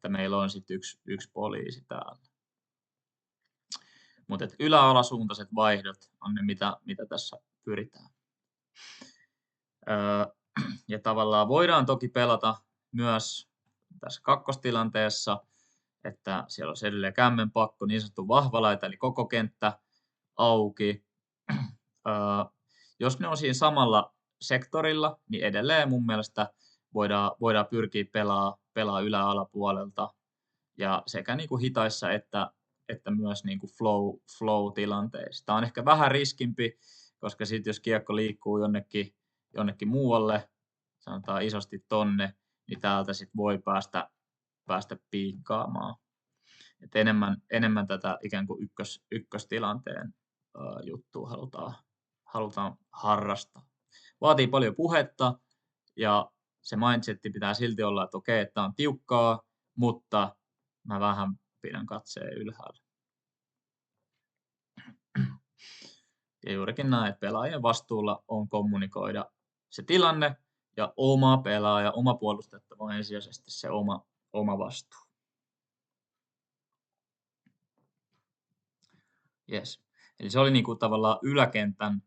meillä on sitten yksi poliisi täällä. Mutta ylä-alasuuntaiset vaihdot on ne, mitä tässä pyritään. Ja tavallaan voidaan toki pelata myös tässä kakkostilanteessa, että siellä on edelleen kämmenpakko, niin sanottu vahva laita, eli koko kenttä auki. Jos ne on siinä samalla sektorilla, niin edelleen mun mielestä voidaan pyrkiä pelaa ylä-alapuolelta. Ja sekä niin kuin hitaissa että myös niin kuin flow-tilanteissa. Tämä on ehkä vähän riskimpi, koska sitten jos kiekko liikkuu jonnekin muualle, sanotaan isosti tonne, niin täältä sitten voi päästä piikkaamaan. Et enemmän tätä ikään kuin ykköstilanteen juttua halutaan harrastaa. Vaatii paljon puhetta ja se mindsetti pitää silti olla, että okei, että on tiukkaa, mutta mä vähän pidän katseen ylhäällä. Ja juurikin näin, että pelaajien vastuulla on kommunikoida se tilanne ja oma pelaaja, oma puolustettava on ensisijaisesti se oma vastuu. Yes. Eli se oli niinku tavallaan yläkentän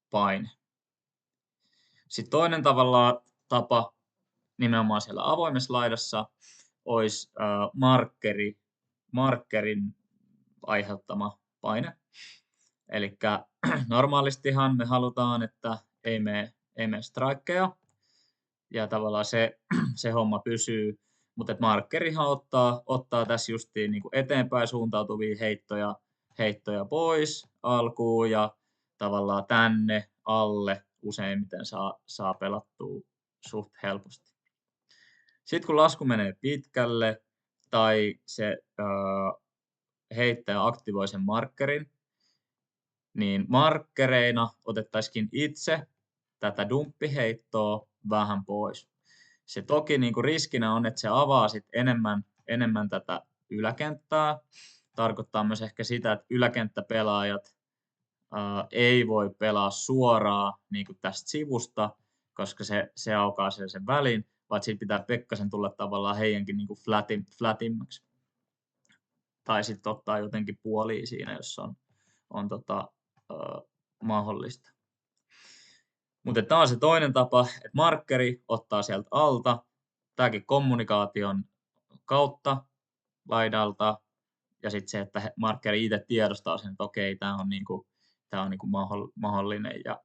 paine. Sitten toinen tavallaan tapa nimenomaan siellä avoimessa laidassa olisi markkerin aiheuttama paine. Eli normaalistihan me halutaan, että ei mene strikeja, ja tavallaan se homma pysyy, mutta markkerihan ottaa tässä justiin niin kuin eteenpäin suuntautuvia heittoja pois alkuun ja tavallaan tänne alle useimmiten saa pelattua suht helposti. Sitten kun lasku menee pitkälle tai se heittäjä aktivoi sen markkerin, niin markkereina otettaisiin itse tätä dumppiheittoa vähän pois. Se toki niin kuin riskinä on, että se avaa sit enemmän tätä yläkenttää. Tarkoittaa myös ehkä sitä, että yläkenttäpelaajat ei voi pelaa suoraan niin kuin tästä sivusta, koska se aukaa sen välin, vaan siitä pitää Pekkasen tulla tavallaan heidänkin niin kuin flatimmaksi. Tai sitten ottaa jotenkin puolia siinä, jos on mahdollista. Mutta tämä on se toinen tapa, että markkeri ottaa sieltä alta, tämäkin kommunikaation kautta laidalta, ja sitten se, että markkeri itse tiedostaa sen, että okei, tämä on niinku mahdollinen. Ja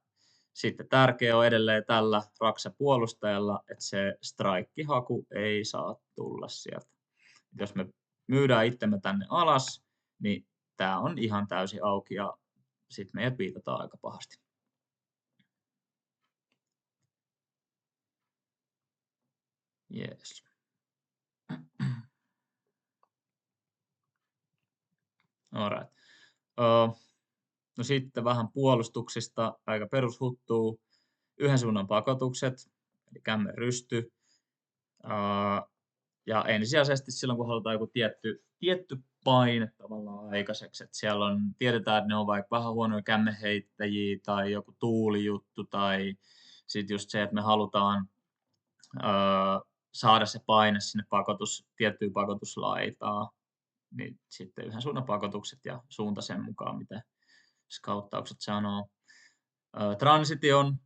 sitten tärkeä on edelleen tällä raksa-puolustajalla, että se strike-haku ei saa tulla sieltä. Jos me myydään itsemme tänne alas, niin tämä on ihan täysin auki, ja sitten meidät viitataan aika pahasti. Yes. Alright. No sitten vähän puolustuksista, aika perushuttuu. Yhden suunnan pakotukset, eli kämmen rysty. Ja ensisijaisesti silloin, kun halutaan joku tietty paine tavallaan aikaiseksi, että siellä tiedetään, että ne on vaikka vähän huonoja kämmenheittäjiä tai joku tuulijuttu, tai sitten just se, että me halutaan saada se paine sinne tiettyyn pakotuslaitaan, niin sitten yhden suunnan pakotukset ja suunta sen mukaan, mitä skauttaukset sanoo. Transition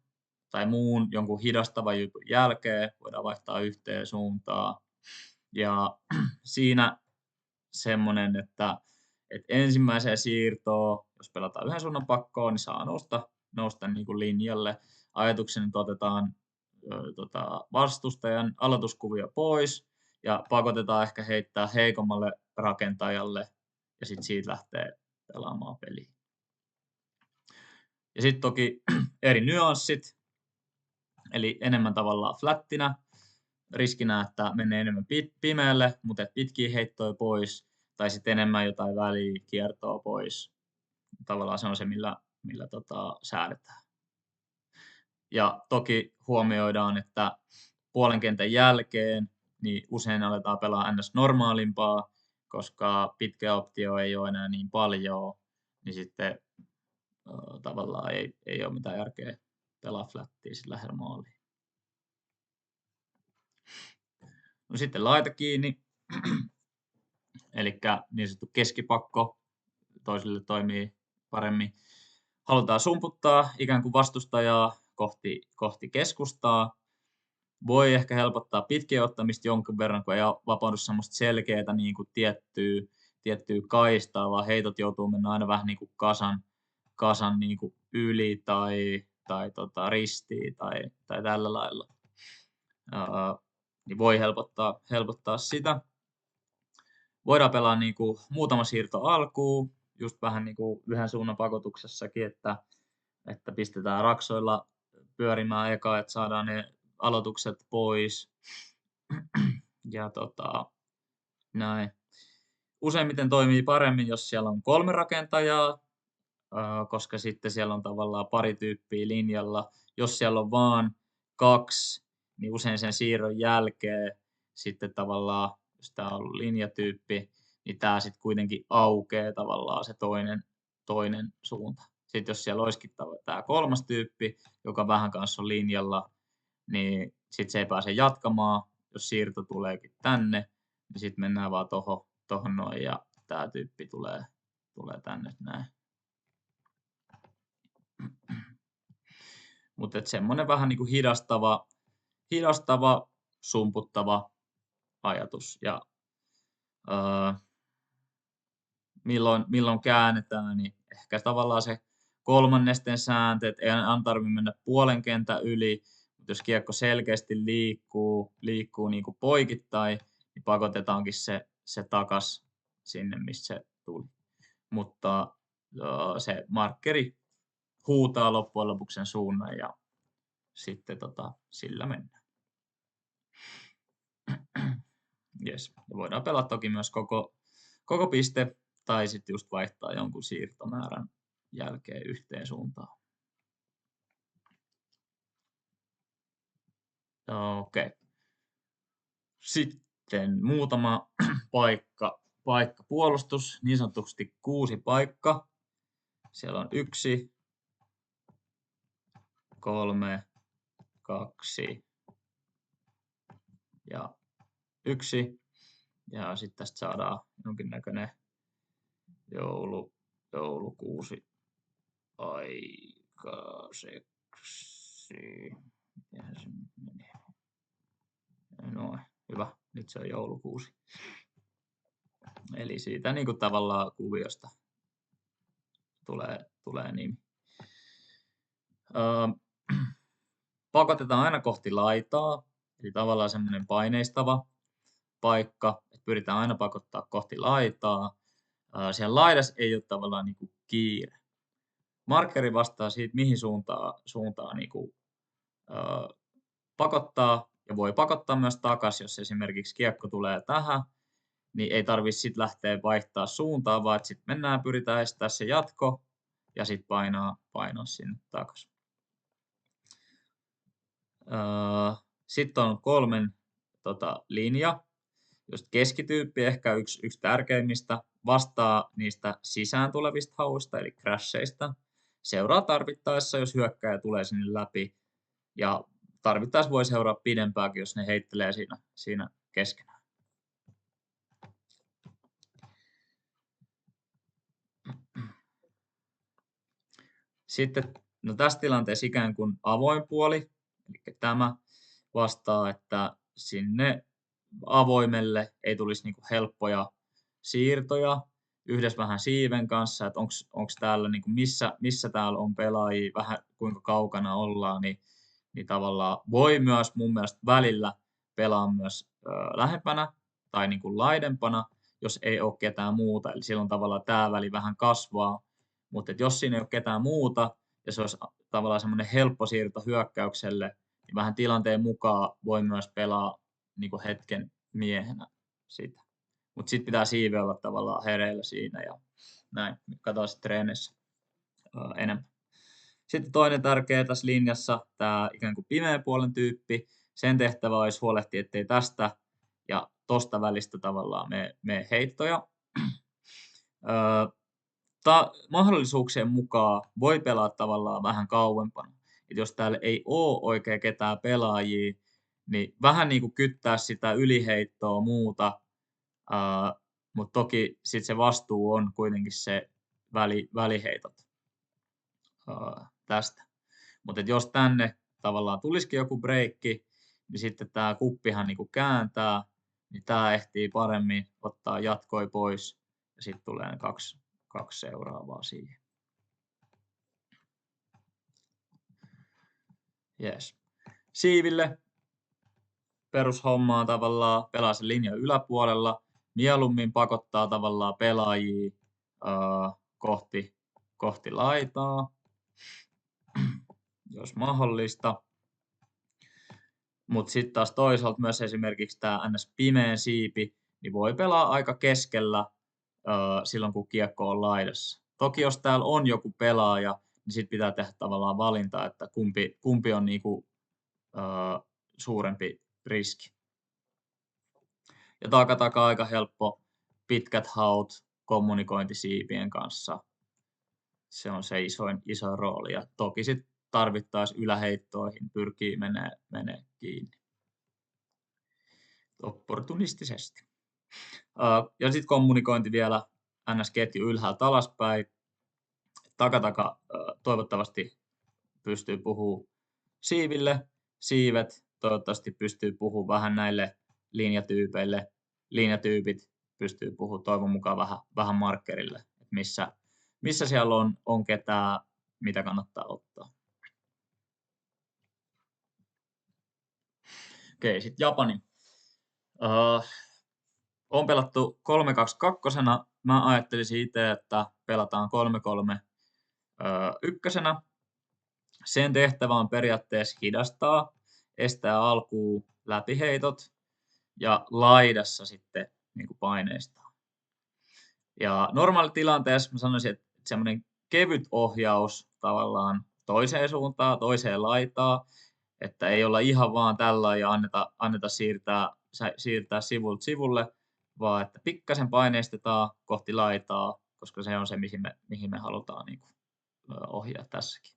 tai muun jonkun hidastavan jutun jälkeen voidaan vaihtaa yhteen suuntaan. Ja siinä semmoinen, että ensimmäiseen siirtoon, jos pelataan yhden suunnan pakkoon, niin saa nousta niin kuin linjalle. Ajatuksena, että otetaan vastustajan aloituskuvia pois ja pakotetaan ehkä heittää heikommalle rakentajalle ja sitten siitä lähtee pelaamaan peliä. Ja sitten toki eri nyanssit, eli enemmän tavallaan flättinä, riskinä, että menee enemmän pimeälle, mutta pitkiä heittoja pois, tai sitten enemmän jotain välikiertoa pois. Tavallaan se on se, millä säädetään. Ja toki huomioidaan, että puolen kentän jälkeen niin usein aletaan pelaa ns. Normaalimpaa, koska pitkä optio ei ole enää niin paljon, niin sitten tavallaan ei ole mitään järkeä pelaa flättiä sillä lähellä maaliin. No sitten laita kiinni, eli niin sanottu keskipakko toisille toimii paremmin. Halutaan sumputtaa ikään kuin vastustajaa kohti keskustaa. Voi ehkä helpottaa pitkien ottamista jonkun verran, kun ei vapaudu semmoista selkeää niin kuin tiettyä kaistaa, vaan heitot joutuu mennä aina vähän niin kuin kasan niin kuin yli tai ristiin tai tällä lailla. Niin voi helpottaa sitä. Voidaan pelaa niin kuin muutama siirto alkuun, just vähän niin kuin yhden suunnan pakotuksessakin, että pistetään raksoilla pyörimään eka, että saadaan ne aloitukset pois. Ja näin. Useimmiten toimii paremmin, jos siellä on 3 rakentajaa, koska sitten siellä on tavallaan pari tyyppiä linjalla. Jos siellä on vaan 2, niin usein sen siirron jälkeen sitten tavallaan, jos tämä on linjatyyppi, niin tämä sitten kuitenkin aukeaa tavallaan se toinen suunta. Sitten jos siellä olisikin tämä 3. tyyppi, joka vähän kanssa on linjalla, niin sitten se ei pääse jatkamaan. Jos siirto tuleekin tänne, niin sitten mennään vaan tohon noin ja tämä tyyppi tulee tänne näin. Mutta semmoinen vähän niin kuin hidastava, sumputtava ajatus. Ja milloin käännetään, niin ehkä tavallaan se kolmannesten sääntö, että ei aina tarvitse mennä puolen kentän yli, mutta jos kiekko selkeästi liikkuu niin kuin poikittain, niin pakotetaankin se takas sinne, missä se tuli. Mutta se markkeri huutaa loppujen lopuksi sen suunnan ja sitten sillä mennään. Yes. Ja voidaan pelata toki myös koko piste tai sitten just vaihtaa jonkun siirtomäärän jälkeen yhteen suuntaan. Okei. Sitten muutama paikka puolustus, niin sanotusti 6 paikka. Siellä on 1, 3, 2 ja 1. Ja sitten tästä saadaan jonkinnäköinen joulukuusi aikaiseksi. Mitähän se meni? No, hyvä. Nyt se on joulukuusi. Eli siitä niin kuin tavallaan kuviosta tulee nimi. Pakotetaan aina kohti laitaa, eli tavallaan semmoinen paineistava paikka, että pyritään aina pakottaa kohti laitaa. Siellä laidassa ei ole tavallaan niin kuin kiire. Markkeri vastaa siitä, mihin suuntaan niin kuin, pakottaa, ja voi pakottaa myös takaisin, jos esimerkiksi kiekko tulee tähän, niin ei tarvitse sitten lähteä vaihtaa suuntaa, vaan sitten pyritään estämään se jatko, ja sitten painaa sinne takaisin. Sitten on 3 linja, just keskityyppi ehkä yksi tärkeimmistä, vastaa niistä sisään tulevista hauista, eli crasheista. Seuraa tarvittaessa, jos hyökkääjä tulee sinne läpi, ja tarvittaessa voi seuraa pidempääkin, jos ne heittelee siinä keskenään. Sitten tässä tilanteessa ikään kuin avoin puoli, eli tämä vastaa, että sinne avoimelle ei tulisi niinku helppoja siirtoja yhdessä vähän siiven kanssa, että onko täällä niinku missä täällä on pelaajia, vähän kuinka kaukana ollaan, niin tavallaan voi myös mun mielestä välillä pelaa myös lähempänä tai niinku laidempana, jos ei ole ketään muuta, eli silloin tavallaan tämä väli vähän kasvaa, mutta jos siinä ei ole ketään muuta ja se olisi tavallaan semmoinen helppo siirto hyökkäykselle, niin vähän tilanteen mukaan voi myös pelaa niin kuin hetken miehenä sitä. Mutta sitten pitää siive olla tavallaan hereillä siinä ja näin. Katsotaan sitten treenissä enemmän. Sitten toinen tärkeä tässä linjassa, tämä ikään kuin pimeän puolen tyyppi. Sen tehtävä olisi huolehtia, ettei tästä ja tosta välistä tavallaan mene heittoja. Mahdollisuuksien mukaan voi pelata tavallaan vähän kauempana. Et jos täällä ei ole oikein ketään pelaajia, niin vähän niin kuin kyttää sitä yliheittoa muuta, mutta toki sit se vastuu on kuitenkin se väliheitot tästä. Mutta jos tänne tavallaan tulisikin joku breikki, niin sitten tämä kuppihan niin kuin kääntää, niin tämä ehtii paremmin ottaa jatkoi pois ja sitten tulee kaksi seuraavaa siihen. Yes. Siiville perushommaa tavallaan pelaa sen linjan yläpuolella. Mieluummin pakottaa tavallaan pelaajia kohti laitaa, jos mahdollista. Mutta sitten taas toisaalta myös esimerkiksi tämä NS-pimeä siipi, niin voi pelaa aika keskellä silloin, kun kiekko on laidassa. Toki jos täällä on joku pelaaja, niin sitten pitää tehdä tavallaan valinta, että kumpi on niinku, suurempi riski. Ja takaa aika helppo pitkät haut kommunikointisiipien kanssa. Se on se iso rooli. Ja toki sitten tarvittaessa yläheittoihin pyrkii menee kiinni. Opportunistisesti. Ja sitten kommunikointi vielä NS-ketju ylhäältä alaspäin. Taka toivottavasti pystyy puhumaan siiville. Siivet toivottavasti pystyy puhumaan vähän näille linjatyypeille. Linjatyypit pystyy puhumaan toivon mukaan vähän markkerille, että missä siellä on ketään, mitä kannattaa ottaa. Okei, sitten Japani. On pelattu 3-2-2. Mä ajattelisin itse, että pelataan 3-3-1. Sen tehtävä on periaatteessa hidastaa, estää alkuun läpiheitot ja laidassa sitten niin kuin paineistaa. Ja normaalitilanteessa mä sanoisin, että semmoinen kevyt ohjaus tavallaan toiseen suuntaan, toiseen laitaan, että ei olla ihan vaan tällä ja anneta siirtää sivulta sivulle, vaan että pikkasen paineistetaan kohti laitaa, koska se on se, mihin me halutaan niin kuin ohjaa tässäkin.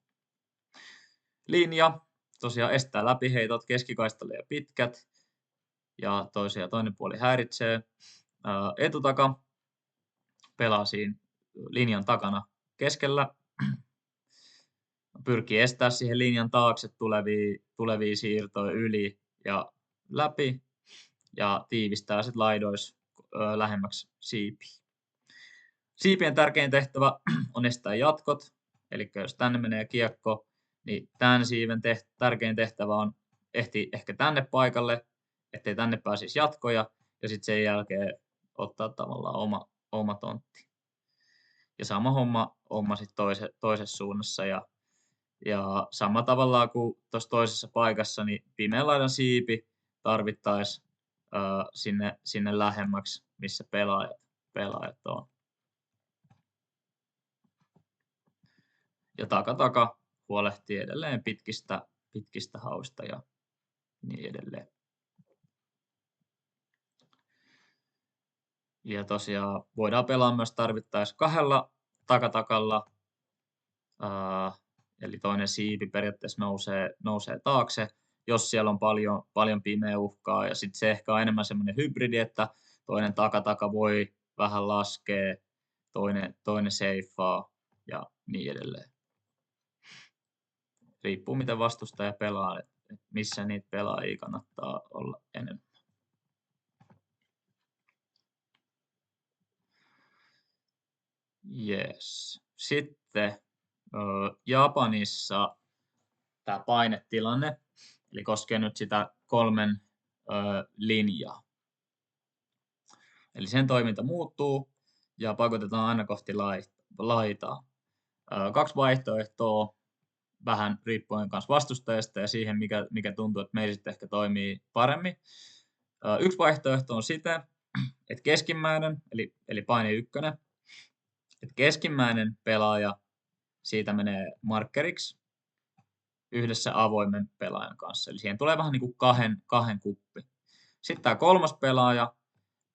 Linja tosiaan estää läpiheitot, keskikaistalle ja pitkät, ja toinen puoli häiritsee. Etutaka pelaa siinä linjan takana keskellä, pyrkii estää siihen linjan taakse tulevia siirtoja yli ja läpi, ja tiivistää sitten laidoissa lähemmäksi siipiä. Siipien tärkein tehtävä on estää jatkot, eli jos tänne menee kiekko, niin tämän siiven tärkein tehtävä on ehkä tänne paikalle, ettei tänne pääsisi jatkoja, ja sitten sen jälkeen ottaa tavallaan oma tontti. Ja sama homma sitten toisessa suunnassa, ja sama tavallaan kuin tuossa toisessa paikassa, niin pimeän laidan siipi tarvittaisiin sinne lähemmäksi, missä pelaajat on. Ja taka huolehtii edelleen pitkistä hauista ja niin edelleen. Ja tosiaan voidaan pelaa myös tarvittaessa 2 takatakalla, eli toinen siipi periaatteessa nousee taakse, jos siellä on paljon pimeä uhkaa, ja sitten se ehkä on enemmän semmoinen hybridi, että toinen takataka voi vähän laskea, toinen seifaa ja niin edelleen. Riippuu miten vastustaja pelaa, että missä niitä pelaajia kannattaa olla enemmän. Yes. Sitten Japanissa tämä painetilanne, eli koskee nyt sitä 3 linjaa. Eli sen toiminta muuttuu ja pakotetaan aina kohti laitaa. 2 vaihtoehtoa, vähän riippuen kanssa vastustajasta ja siihen, mikä tuntuu, että meillä sitten ehkä toimii paremmin. Yksi vaihtoehto on siten, että keskimmäinen, eli paine 1, että keskimmäinen pelaaja siitä menee markkeriksi yhdessä avoimen pelaajan kanssa. Eli siihen tulee vähän niin kuin kahden kuppi. Sitten tämä 3. pelaaja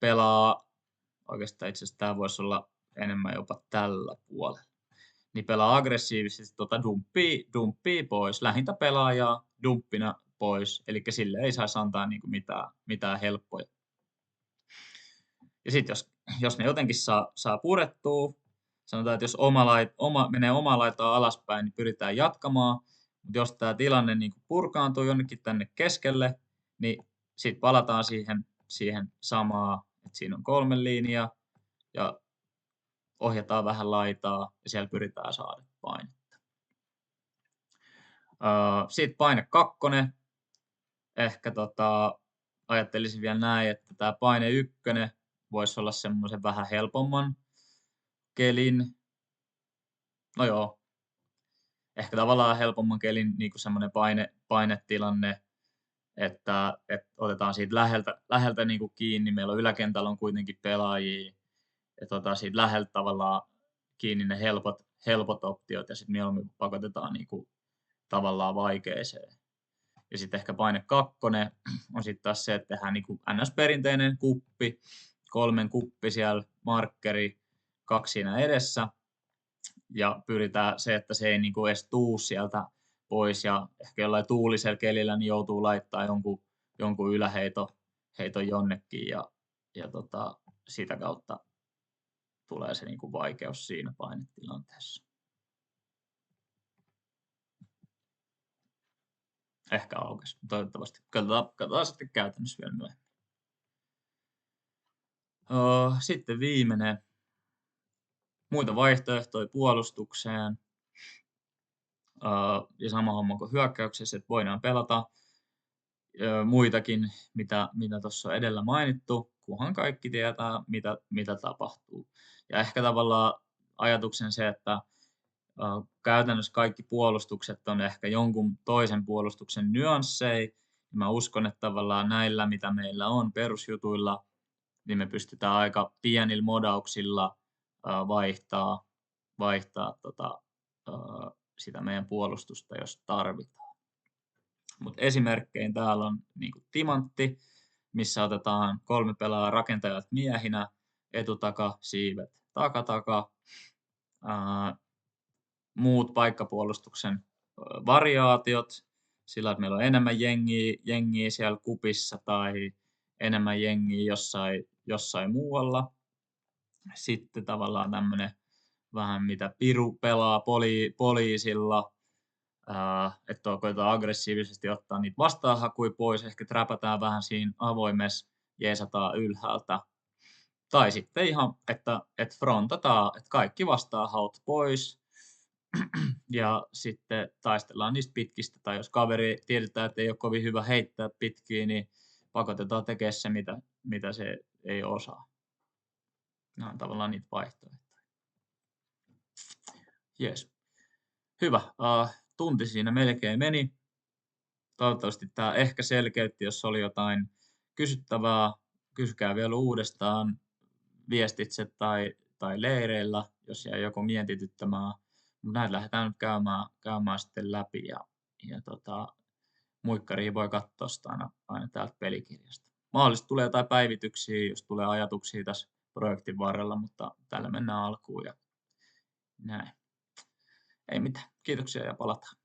pelaa, oikeastaan itse asiassa tämä voisi olla enemmän jopa tällä puolella, niin pelaa aggressiivisesti dumppii pois, lähintä pelaajaa dumppina pois, eli sille ei saisi antaa niin kuin mitään helppoja. Ja sitten jos ne jotenkin saa purettua, sanotaan, että jos menee omaa laitaa alaspäin, niin pyritään jatkamaan, mutta jos tämä tilanne niin kuin purkaantuu jonnekin tänne keskelle, niin sitten palataan siihen samaan, että siinä on 3 linjaa ja ohjataan vähän laitaa ja siellä pyritään saada painetta. Sitten paine 2. Ehkä ajattelisin vielä näin, että tämä paine 1 voisi olla semmoisen vähän helpomman kelin. No joo, ehkä tavallaan helpomman kelin niin kuin semmoinen painetilanne, että otetaan siitä läheltä niin kuin kiinni. Meillä on yläkentällä on kuitenkin pelaajia, ja siitä läheltä tavallaan kiinni ne helpot optiot, ja sitten mieluummin pakotetaan niin kuin tavallaan vaikeeseen. Ja sitten ehkä paine 2 on sitten taas se, että tehdään niin kuin NS-perinteinen kuppi, 3 kuppi siellä, markkeri, 2 siinä edessä, ja pyritään se, että se ei niin kuin edes tuu sieltä pois, ja ehkä jollain tuulisella kelillä niin joutuu laittaa jonkun yläheiton jonnekin, ja sitä kautta tulee se niin kuin vaikeus siinä painetilanteessa. Ehkä aukesi, toivottavasti. Katsotaan sitten käytännössä vielä myöhemmin. Sitten viimeinen, muita vaihtoehtoja puolustukseen. Ja sama homma kuin hyökkäyksessä, että voidaan pelata muitakin, mitä tuossa on edellä mainittu, kunhan kaikki tietää, mitä tapahtuu. Ja ehkä tavallaan ajatuksen se, että käytännössä kaikki puolustukset on ehkä jonkun toisen puolustuksen nyansseja. Mä uskon, että tavallaan näillä, mitä meillä on perusjutuilla, niin me pystytään aika pienillä modauksilla vaihtaa sitä meidän puolustusta, jos tarvitaan. Mutta esimerkkeinä täällä on niin kuin timantti, missä otetaan 3 pelaajaa rakentajat miehinä, etutaka, siivet, takataka, muut paikkapuolustuksen variaatiot, sillä että meillä on enemmän jengiä siellä kupissa tai enemmän jengiä jossain muualla. Sitten tavallaan tämmöinen vähän mitä Piru pelaa poliisilla, että koetaan aggressiivisesti ottaa niitä vastaanhakuja pois, ehkä träpätään vähän siinä avoimessa, jeesataan ylhäältä. Tai sitten ihan, että frontataan, että kaikki vastaanhaut pois ja sitten taistellaan niistä pitkistä. Tai jos kaveri tiedetään, että ei ole kovin hyvä heittää pitkiä, niin pakotetaan tekemään se, mitä se ei osaa. Nämä on tavallaan niitä vaihtoehtoja. Jees. Hyvä. Tunti siinä melkein meni. Toivottavasti tämä ehkä selkeytti, jos oli jotain kysyttävää. Kysykää vielä uudestaan viestitse tai leireillä, jos jäi joku mietityttämään. Mutta näitä lähdetään nyt käymään sitten läpi ja muikkaria voi katsoa sitä aina täältä pelikirjasta. Mahdollisesti tulee jotain päivityksiä, jos tulee ajatuksia tässä projektin varrella, mutta tällä mennään alkuun ja näin. Ei mitään. Kiitoksia ja palataan.